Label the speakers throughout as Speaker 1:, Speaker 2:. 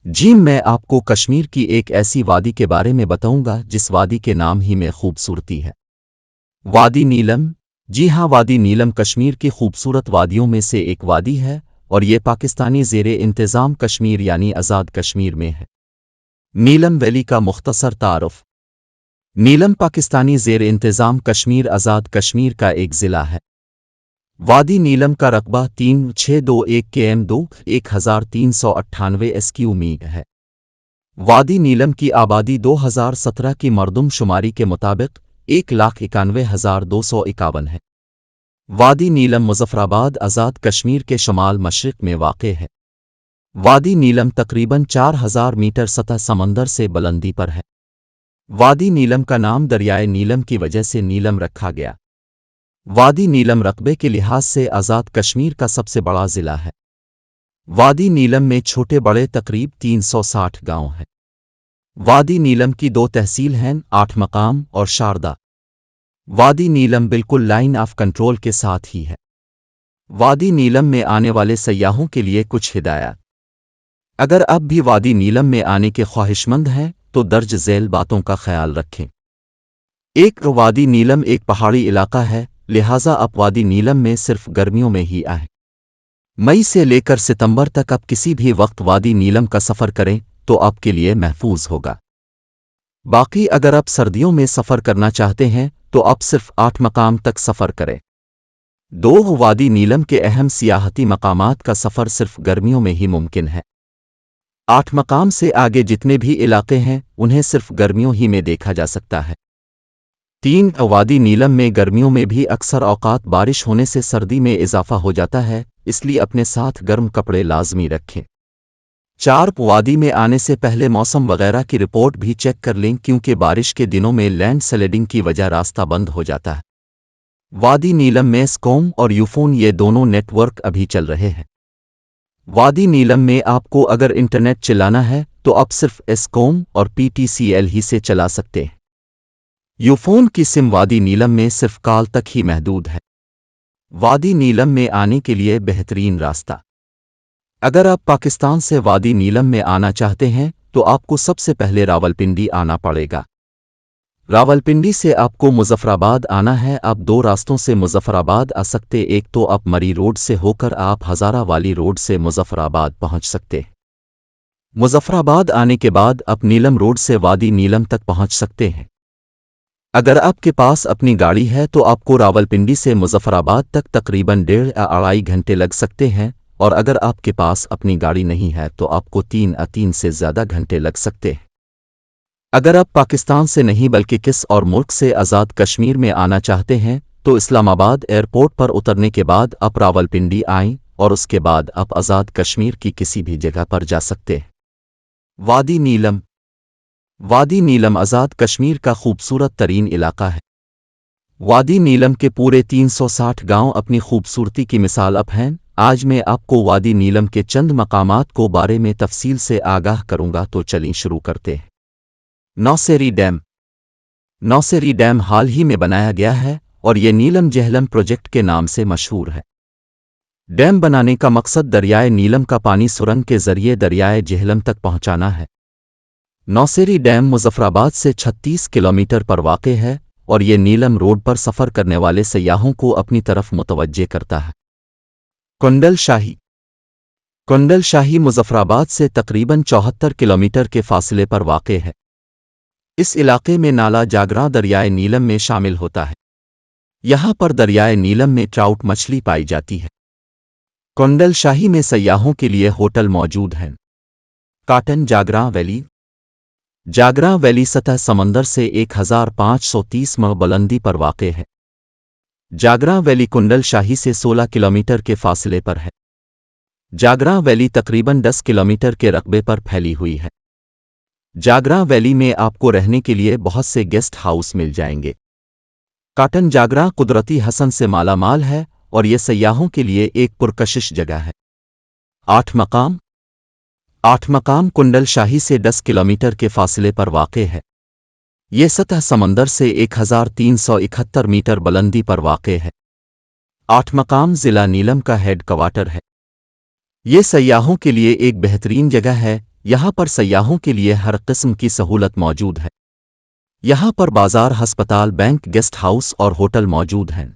Speaker 1: جی میں آپ کو کشمیر کی ایک ایسی وادی کے بارے میں بتاؤں گا جس وادی کے نام ہی میں خوبصورتی ہے۔ وادی نیلم۔ جی ہاں، وادی نیلم کشمیر کی خوبصورت وادیوں میں سے ایک وادی ہے اور یہ پاکستانی زیر انتظام کشمیر یعنی آزاد کشمیر میں ہے۔ نیلم ویلی کا مختصر تعارف۔ نیلم پاکستانی زیر انتظام کشمیر آزاد کشمیر کا ایک ضلع ہے۔ وادی نیلم کا رقبہ 3621 km2 1398 SQ میل ہے۔ وادی نیلم کی آبادی 2017 کی مردم شماری کے مطابق 1,91,251 ہے۔ وادی نیلم مظفرآباد آزاد کشمیر کے شمال مشرق میں واقع ہے۔ وادی نیلم تقریباً 4000 میٹر سطح سمندر سے بلندی پر ہے۔ وادی نیلم کا نام دریائے نیلم کی وجہ سے نیلم رکھا گیا۔ وادی نیلم رقبے کے لحاظ سے آزاد کشمیر کا سب سے بڑا ضلع ہے۔ وادی نیلم میں چھوٹے بڑے تقریب 360 گاؤں ہیں۔ وادی نیلم کی 2 تحصیل ہیں، 8 مقام اور شاردا۔ وادی نیلم بالکل لائن آف کنٹرول کے ساتھ ہی ہے۔ وادی نیلم میں آنے والے سیاحوں کے لیے کچھ ہدایات۔ اگر اب بھی وادی نیلم میں آنے کے خواہشمند ہیں تو درج ذیل باتوں کا خیال رکھیں۔ 1، وادی نیلم ایک پہاڑی علاقہ ہے، لہٰذا آپ وادی نیلم میں صرف گرمیوں میں ہی آئیں۔ مئی سے لے کر ستمبر تک آپ کسی بھی وقت وادی نیلم کا سفر کریں تو آپ کے لیے محفوظ ہوگا۔ باقی اگر آپ سردیوں میں سفر کرنا چاہتے ہیں تو آپ صرف 8 مقام تک سفر کریں۔ 2، وادی نیلم کے اہم سیاحتی مقامات کا سفر صرف گرمیوں میں ہی ممکن ہے۔ 8 مقام سے آگے جتنے بھی علاقے ہیں انہیں صرف گرمیوں ہی میں دیکھا جا سکتا ہے۔ 3، وادی نیلم میں گرمیوں میں بھی اکثر اوقات بارش ہونے سے سردی میں اضافہ ہو جاتا ہے، اس لیے اپنے ساتھ گرم کپڑے لازمی رکھیں۔ 4، وادی میں آنے سے پہلے موسم وغیرہ کی رپورٹ بھی چیک کر لیں کیونکہ بارش کے دنوں میں لینڈ سلائڈنگ کی وجہ راستہ بند ہو جاتا ہے۔ وادی نیلم میں اسکوم اور یوفون یہ دونوں نیٹ ورک ابھی چل رہے ہیں۔ وادی نیلم میں آپ کو اگر انٹرنیٹ چلانا ہے تو آپ صرف اسکوم اور PTCL ہی سے چلا سکتے ہیں۔ یوفون کی سم وادی نیلم میں صرف کال تک ہی محدود ہے۔ وادی نیلم میں آنے کے لیے بہترین راستہ۔ اگر آپ پاکستان سے وادی نیلم میں آنا چاہتے ہیں تو آپ کو سب سے پہلے راولپنڈی آنا پڑے گا۔ راولپنڈی سے آپ کو مظفرآباد آنا ہے۔ آپ 2 راستوں سے مظفرآباد آ سکتے، ایک تو آپ مری روڈ سے ہو کر آپ ہزارہ والی روڈ سے مظفرآباد پہنچ سکتے۔ مظفرآباد آنے کے بعد آپ نیلم روڈ سے وادی نیلم تک پہنچ سکتے ہیں۔ اگر آپ کے پاس اپنی گاڑی ہے تو آپ کو راولپنڈی سے مظفرآباد تک تقریباً 1.5 یا 2.5 گھنٹے لگ سکتے ہیں، اور اگر آپ کے پاس اپنی گاڑی نہیں ہے تو آپ کو 3 یا 3 سے زیادہ گھنٹے لگ سکتے ہیں۔ اگر آپ پاکستان سے نہیں بلکہ کس اور ملک سے آزاد کشمیر میں آنا چاہتے ہیں تو اسلام آباد ایئرپورٹ پر اترنے کے بعد آپ راولپنڈی آئیں اور اس کے بعد آپ آزاد کشمیر کی کسی بھی جگہ پر جا سکتے ہیں۔ وادی نیلم۔ وادی نیلم آزاد کشمیر کا خوبصورت ترین علاقہ ہے۔ وادی نیلم کے پورے 360 گاؤں اپنی خوبصورتی کی مثال اب ہیں۔ آج میں آپ کو وادی نیلم کے چند مقامات کو بارے میں تفصیل سے آگاہ کروں گا، تو چلیں شروع کرتے ہیں۔ نوسیری ڈیم۔ نوسیری ڈیم حال ہی میں بنایا گیا ہے اور یہ نیلم جہلم پروجیکٹ کے نام سے مشہور ہے۔ ڈیم بنانے کا مقصد دریائے نیلم کا پانی سرنگ کے ذریعے دریائے جہلم تک پہنچانا ہے۔ نوسیری ڈیم مظفرآباد سے 36 کلومیٹر پر واقع ہے اور یہ نیلم روڈ پر سفر کرنے والے سیاحوں کو اپنی طرف متوجہ کرتا ہے۔ کنڈل شاہی۔ کنڈل شاہی مظفرآباد سے تقریباً 74 کلومیٹر کے فاصلے پر واقع ہے۔ اس علاقے میں نالا جاگراں دریائے نیلم میں شامل ہوتا ہے۔ یہاں پر دریائے نیلم میں ٹراؤٹ مچھلی پائی جاتی ہے۔ کنڈل شاہی میں سیاحوں کے لیے ہوٹل موجود ہیں۔ کاٹن جاگراں ویلی۔ جاگراں ویلی سطح سمندر سے 1530 میل بلندی پر واقع ہے۔ جاگراں ویلی کنڈل شاہی سے 16 کلومیٹر کے فاصلے پر ہے۔ جاگراں ویلی تقریباً 10 کلومیٹر کے رقبے پر پھیلی ہوئی ہے۔ جاگراں ویلی میں آپ کو رہنے کے لیے بہت سے گیسٹ ہاؤس مل جائیں گے۔ کاٹن جاگراں قدرتی حسن سے مالا مال ہے اور یہ سیاحوں کے لیے ایک پرکشش جگہ ہے۔ 8 مقام۔ 8 مقام کنڈل شاہی سے 10 کلومیٹر کے فاصلے پر واقع ہے۔ یہ سطح سمندر سے 1371 میٹر بلندی پر واقع ہے۔ 8 مقام ضلع نیلم کا ہیڈ کوارٹر ہے۔ یہ سیاحوں کے لیے ایک بہترین جگہ ہے यहाँ पर सयाहों के लिए हर किस्म की सहूलत मौजूद है। यहाँ पर बाजार, हस्पताल, बैंक, गेस्ट हाउस और होटल मौजूद हैं।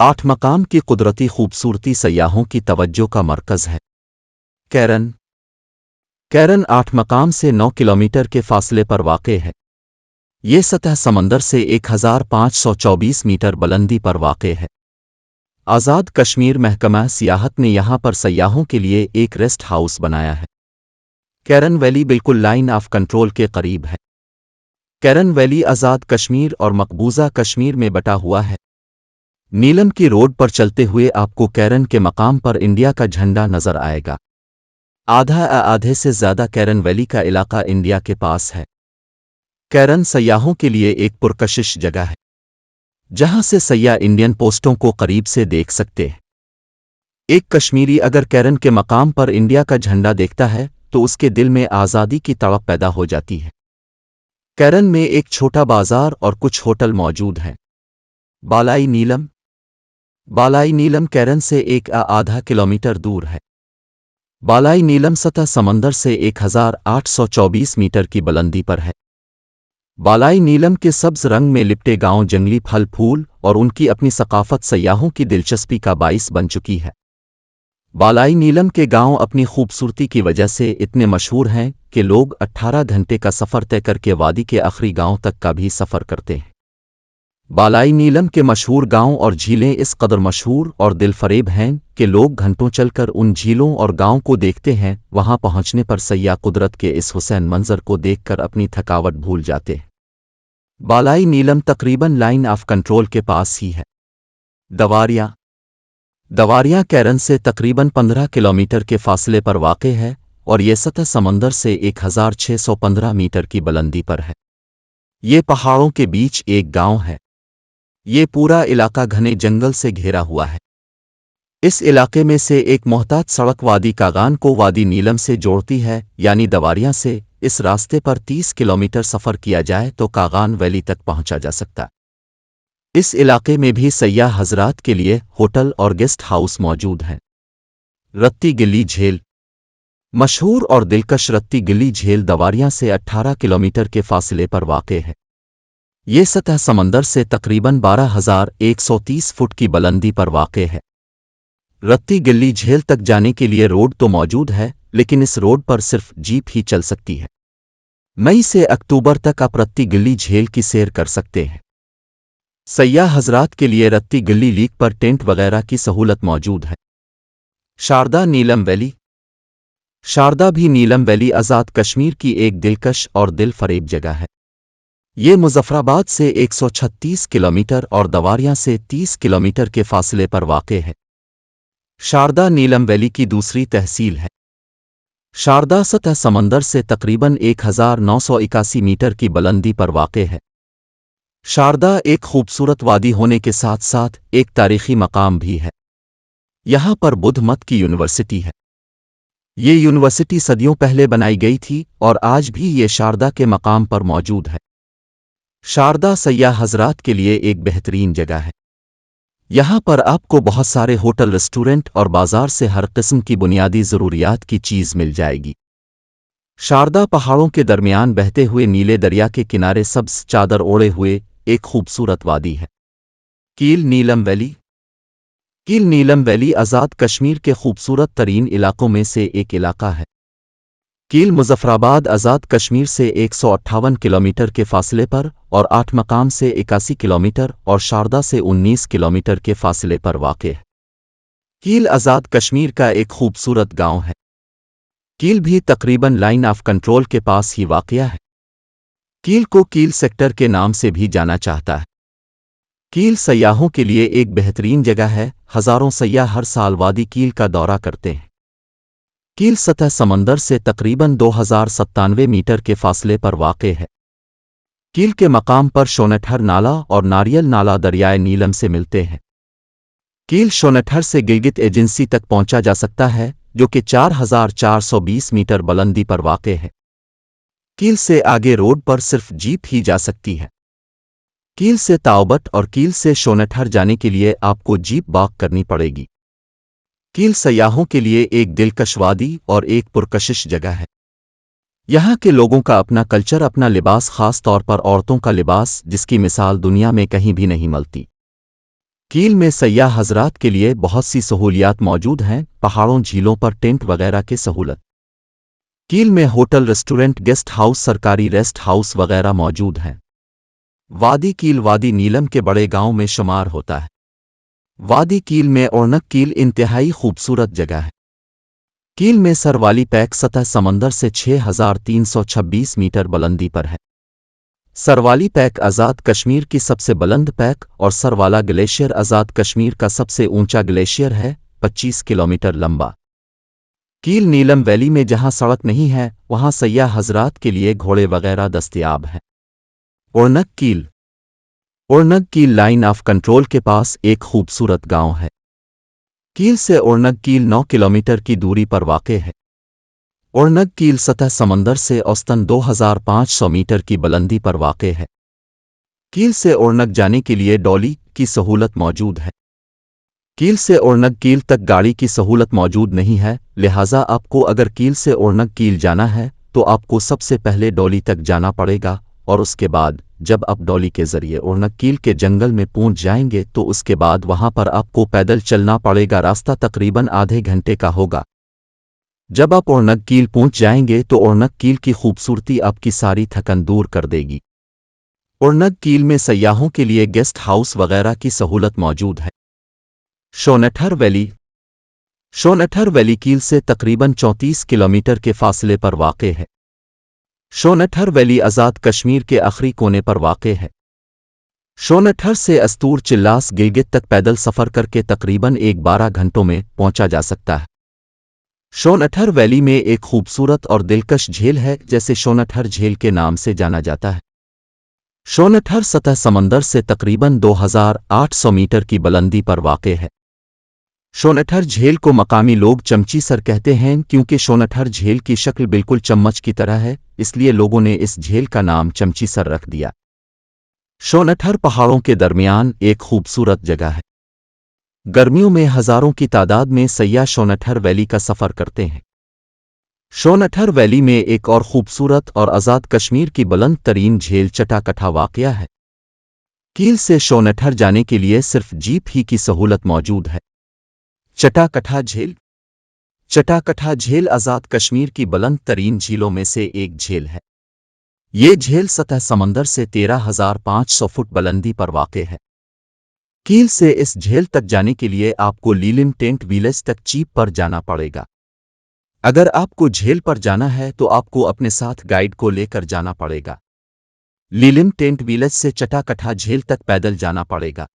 Speaker 1: 8 मकाम की कुदरती खूबसूरती सयाहों की तवज्जो का मरकज़ है। कैरन कैरन 8 मकाम से 9 किलोमीटर के फासले पर वाक़ है। ये सतह समंदर से 1524 मीटर बुलंदी पर वाक़ है। आज़ाद कश्मीर महकमा सियाहत ने यहाँ पर सयाहों के लिए एक रेस्ट हाउस बनाया है। कैरन वैली बिल्कुल लाइन ऑफ कंट्रोल के करीब है। कैरन वैली आज़ाद कश्मीर और मकबूजा कश्मीर में बटा हुआ है। नीलम की रोड पर चलते हुए आपको कैरन के मकाम पर इंडिया का झंडा नजर आएगा। आधे से ज़्यादा कैरन वैली का इलाका इंडिया के पास है। कैरन सयाहों के लिए एक पुरकशिश जगह है, जहां से सयाह इंडियन पोस्टों को करीब से देख सकते हैं। एक कश्मीरी अगर कैरन के मकाम पर इंडिया का झंडा देखता है तो उसके दिल में आज़ादी की तड़प पैदा हो जाती है। कैरन में एक छोटा बाजार और कुछ होटल मौजूद हैं। बालाई नीलम कैरन से आधा किलोमीटर दूर है। बालाई नीलम सतह समंदर से 1824 मीटर की बुलंदी पर है। बालाई नीलम के सब्ज रंग में लिपटे गांव, जंगली फल फूल और उनकी अपनी सकाफत सयाहों की दिलचस्पी का बाइस बन चुकी है। बालाई नीलम के गांव अपनी खूबसूरती की वजह से इतने मशहूर हैं कि लोग 18 घंटे का सफ़र तय करके वादी के आखिरी गांव तक का भी सफ़र करते हैं। बालाई नीलम के मशहूर गांव और झीलें इस कदर मशहूर और दिलफरेब हैं कि लोग घंटों चलकर उन झीलों और गांव को देखते हैं। वहां पहुंचने पर सयाह कुदरत के इस हुसैन मंजर को देखकर अपनी थकावट भूल जाते हैं। बालाई नीलम तकरीबन लाइन ऑफ कंट्रोल के पास ही है। दवारियां कैरन से तकरीबन 15 किलोमीटर के फासले पर वाक़ है और ये सतह समंदर से 1615 मीटर की बुलंदी पर है। ये पहाड़ों के बीच एक गांव है। ये पूरा इलाका घने जंगल से घिरा हुआ है। इस इलाके में से एक मोहतात सड़क वादी कागान को वादी नीलम से जोड़ती है, यानी दवारियां से इस रास्ते पर 30 किलोमीटर सफ़र किया जाए तो कागान वैली तक पहुंचा जा सकता। इस इलाके में भी सयाह हजरात के लिए होटल और गेस्ट हाउस मौजूद हैं। रत्ती गिल्ली झील मशहूर और दिलकश रत्ती गिल्ली झील दवारियां से 18 किलोमीटर के फासले पर वाक़ है। ये सतह समंदर से तकरीबन 12,130 फुट की बुलंदी पर वाक़ है। रत्ती गिल्ली झील तक जाने के लिए रोड तो मौजूद है, लेकिन इस रोड पर सिर्फ जीप ही चल सकती है। मई से अक्टूबर तक आप रत्ती गिल्ली झील की सैर कर सकते हैं। सयाह हजरात के लिए रत्ती गिल्ली लीक पर टेंट वगैरह की सहूलत मौजूद है। शारदा नीलम वैली शारदा भी नीलम वैली आज़ाद कश्मीर की एक दिलकश और दिल फरेब जगह है। ये मुजफ्फराबाद से 136 किलोमीटर और दवारियां से 30 किलोमीटर के फासले पर वाक़ है। शारदा नीलम वैली की दूसरी तहसील है। शारदा सतह समंदर से तकरीबन 1981 मीटर की बुलंदी पर वाक़ है। शारदा एक खूबसूरत वादी होने के साथ साथ एक तारीखी मकाम भी है। यहाँ पर बुद्ध मत की यूनिवर्सिटी है। ये यूनिवर्सिटी सदियों पहले बनाई गई थी और आज भी ये शारदा के मकाम पर मौजूद है। शारदा सयाह हजरात के लिए एक बेहतरीन जगह है। यहाँ पर आपको बहुत सारे होटल, रेस्टोरेंट और बाजार से हर किस्म की बुनियादी ज़रूरियात की चीज़ मिल जाएगी। शारदा पहाड़ों के दरमियान बहते हुए नीले दरिया के किनारे सब्ज़ चादर ओढ़े हुए एक खूबसूरत वादी है। कील नीलम वैली आज़ाद कश्मीर के खूबसूरत तरीन इलाकों में से एक इलाका है। कील मुजफ्फराबाद आज़ाद कश्मीर से 158 किलोमीटर के फासले पर और 8 मकाम से 81 किलोमीटर और शारदा से 19 किलोमीटर के फासले पर वाक़ है। कील आज़ाद कश्मीर का एक खूबसूरत गांव है। कील भी तकरीबन लाइन ऑफ कंट्रोल के पास ही वाक़या है। कील को कील सेक्टर के नाम से भी जाना चाहता है। कील सयाहों के लिए एक बेहतरीन जगह है। हज़ारों सयाह हर साल वादी कील का दौरा करते हैं। कील सतह समंदर से तकरीबन 2097 मीटर के फासले पर वाक़ है। कील के मकाम पर शोनठर नाला और नारियल नाला दरियाए नीलम से मिलते हैं। कील शोनठर से गिलगित एजेंसी तक पहुंचा जा सकता है, जो कि 4420 मीटर बुलंदी पर वाक़ है। कील से आगे रोड पर सिर्फ जीप ही जा सकती है। कील से ताओबट और कील से शोनठर जाने के लिए आपको जीप वॉक करनी पड़ेगी। कील सयाहों के लिए एक दिलकश वादी और एक पुरकशिश जगह है। यहाँ के लोगों का अपना कल्चर, अपना लिबास, खास तौर पर औरतों का लिबास, जिसकी मिसाल दुनिया में कहीं भी नहीं मिलती। कील में सयाह हजरात के लिए बहुत सी सहूलियात मौजूद हैं, पहाड़ों, झीलों पर टेंट वगैरह की सहूलत। कील में होटल, रेस्टोरेंट, गेस्ट हाउस, सरकारी रेस्ट हाउस वगैरह मौजूद हैं। वादी कील वादी नीलम के बड़े गांव में शुमार होता है। वादी कील में ओर्नक कील इंतहाई खूबसूरत जगह है। कील में सर वाली पैक सतह समंदर से 6326 मीटर बुलंदी पर है। सरवाली पैक आज़ाद कश्मीर की सबसे बुलंद पैक और सरवाला ग्लेशियर आज़ाद कश्मीर का सबसे ऊंचा ग्लेशियर है, 25 किलोमीटर लंबा। कील नीलम वैली में जहां सड़क नहीं है, वहां सयाह हजरात के लिए घोड़े वगैरह दस्तयाब हैं। ओर्नक कील ओर्नक कील लाइन ऑफ कंट्रोल के पास एक खूबसूरत गांव है। कील से ओर्नक कील 9 किलोमीटर की दूरी पर वाक़ है। ओर्नक कील सतह समंदर से औसतन 2500 मीटर की बुलंदी पर वाक़ है। कील से ओर्नक जाने के लिए डॉली की सहूलत मौजूद है। कील से ओर्नक कील तक गाड़ी की सहूलत मौजूद नहीं है, लिहाजा आपको अगर कील से ओर्नक कील जाना है तो आपको सबसे पहले डॉली तक जाना पड़ेगा, और उसके बाद जब आप डॉली के जरिए ओर्नक कील के जंगल में पहुंच जाएंगे तो उसके बाद वहां पर आपको पैदल चलना पड़ेगा। रास्ता तकरीबन आधे घंटे का होगा। जब आप ओर्नक कील पहुंच जाएंगे तो ओर्नक कील की खूबसूरती आपकी सारी थकन दूर कर देगी। ओर्नक कील में सयाहों के लिए गेस्ट हाउस वगैरह की सहूलत मौजूद है। शोनेठर वैली शोनेठर वैली कील से तकरीबन 34 किलोमीटर के फासले पर वाक़ है। शोनेठर वैली आज़ाद कश्मीर के आखिरी कोने पर वाक़ है। शोनेठर से अस्तूर चिल्लास गिलगित तक पैदल सफ़र करके तकरीबन 12 घंटों में पहुंचा जा सकता है। शोनेठर वैली में एक खूबसूरत और दिलकश झील है, जैसे शोनेठर झील के नाम से जाना जाता है। शोनेठर सतह समंदर से तकरीबन 2800 मीटर की बुलंदी पर वाक़ है। शोनेठर झील को मकामी लोग चमची सर कहते हैं, क्योंकि शोनेठर झील की शक्ल बिल्कुल चम्मच की तरह है, इसलिए लोगों ने इस झील का नाम चमची सर रख दिया। शोनेठर पहाड़ों के दरमियान एक खूबसूरत जगह है। गर्मियों में हजारों की तादाद में सयाह शोनेठर वैली का सफ़र करते हैं। शोनेठर वैली में एक और खूबसूरत और आज़ाद कश्मीर की बुलंद तरीन झील चटाकठा वाक़या है। कील से शोनेठर जाने के लिए सिर्फ जीप ही की सहूलत मौजूद है। चटाकठा झील चटाकठा झील आज़ाद कश्मीर की बुलंद तरीन झीलों में से एक झील है। ये झील सतह समंदर से 13,500 फुट बुलंदी पर वाक़ है। कील से इस झील तक जाने के लिए आपको लीलिम टेंट विलेज तक जीप पर जाना पड़ेगा। अगर आपको झील पर जाना है तो आपको अपने साथ गाइड को लेकर जाना पड़ेगा। लीलिम टेंट विलेज से चटाकठा झील तक पैदल जाना पड़ेगा।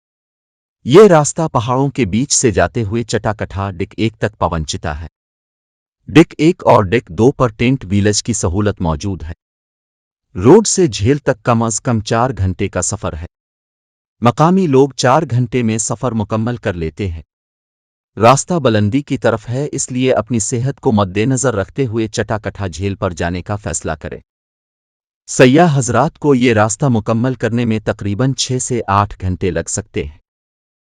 Speaker 1: ये रास्ता पहाड़ों के बीच से जाते हुए चटाकठा डिक 1 तक पवंचिता है। डिक 1 और डिक 2 पर टेंट विलेज की सहूलत मौजूद है। रोड से झील तक कम अज कम 4 घंटे का सफ़र है। मकामी लोग 4 घंटे में सफ़र मुकम्मल कर लेते हैं। रास्ता बुलंदी की तरफ है, इसलिए अपनी सेहत को मद्देनज़र रखते हुए चटाकठा झील पर जाने का फैसला करें। सयाह हजरात को ये रास्ता मुकम्मल करने में तकरीबन 6 से 8 घंटे लग सकते हैं।